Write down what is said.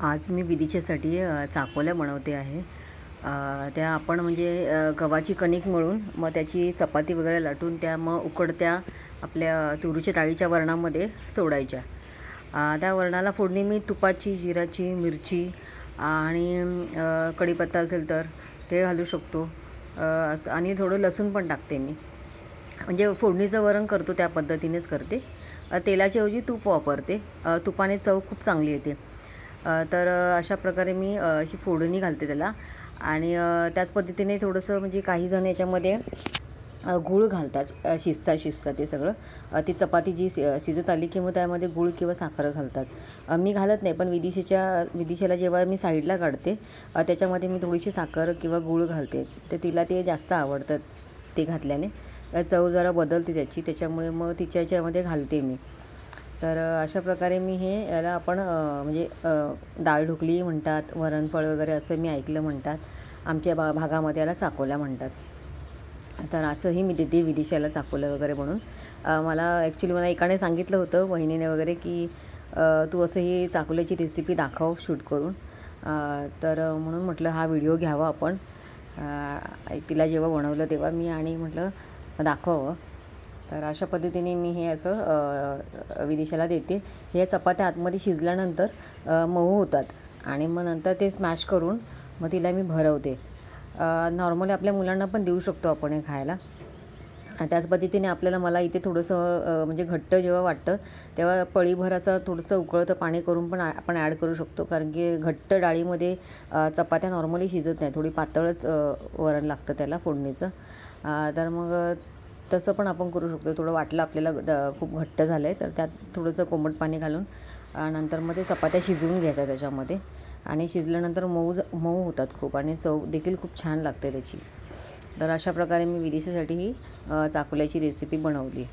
आज मी विदीच्यासाठी चाकोल्या बनवते आहे. त्या आपण म्हणजे गव्हाची कणिक मळून मग त्याची चपाती वगैरे लाटून त्या मग उकडत्या आपल्या तुरीच्या डाळीच्या वरणामध्ये सोडायच्या. त्या वरणाला फोडणी मी तुपाची, जिराची, मिरची आणि कढीपत्ता असेल तर ते घालू शकतो. असं आणि थोडं लसूण पण टाकते मी. म्हणजे फोडणीचं वरण करतो त्या पद्धतीनेच करते. तेलाच्या ऐवजी तूप वापरते. तुपाने चव खूप चांगली येते. तर अशा प्रकारे मी अशी फोडणी घालते त्याला. आणि त्याच पद्धतीने थोडंसं म्हणजे काही जण याच्यामध्ये गूळ घालतात. शिजता शिजता ते सगळं ती चपाती जी शिजत आली की मग त्यामध्ये गूळ किंवा साखर घालतात. मी घालत नाही, पण विदिशेला जेव्हा मी साईडला काढते त्याच्यामध्ये मी थोडीशी साखर किंवा गूळ घालते. तर तिला ते जास्त आवडतं ते घातल्याने. चव जरा बदलते त्याची, त्याच्यामुळे मग तिच्या याच्यामध्ये घालते मी. तर अशा प्रकारे मी याला आपण म्हणजे डाळ ढोकली म्हणतात, वरणफळ वगैरे असं मी ऐकलं म्हणतात. आमच्या भागामध्ये याला चाकोल्या म्हणतात. तर असंही मी देते विदिशाला चाकोल्या वगैरे म्हणून. मला ॲक्च्युली मला एकाने सांगितलं होतं, वहिनीने वगैरे, की तू असं ही चाकोल्याची रेसिपी दाखव शूट करून. तर म्हणून म्हटलं हा व्हिडिओ घ्यावा आपण. तिला जेव्हा बनवलं तेव्हा मी आणि म्हटलं दाखवावं. तर अशा पद्धतीने मी हे असं विदिशाला देते. हे चपात्या आतमध्ये शिजल्यानंतर मऊ होतात आणि मग नंतर ते स्मॅश करून मग तिला मी भरवते. नॉर्मली आपल्या मुलांना पण देऊ शकतो आपण हे खायला. त्याच पद्धतीने मला इथे थोडंसं म्हणजे घट्ट जेव्हा वाटतं तेव्हा पळीभर असं थोडंसं उकळतं पाणी करून पण आपण ॲड करू शकतो. कारण की घट्ट डाळीमध्ये चपात्या नॉर्मली शिजत नाही, थोडी पातळच वरण लागतं त्याला फोडणीचं. तर मग तसं पण आपण करू शकतो. थोडं वाटलं आपल्याला खूप घट्ट झालं आहे तर त्यात थोडंसं कोमट पाणी घालून नंतर मग ते चपात्या शिजवून घ्यायच्या त्याच्यामध्ये. आणि शिजल्यानंतर मऊ होतात खूप आणि चव देखील खूप छान लागते त्याची. तर अशा प्रकारे मी विदिशासाठी ही चाकोल्याची रेसिपी बनवली.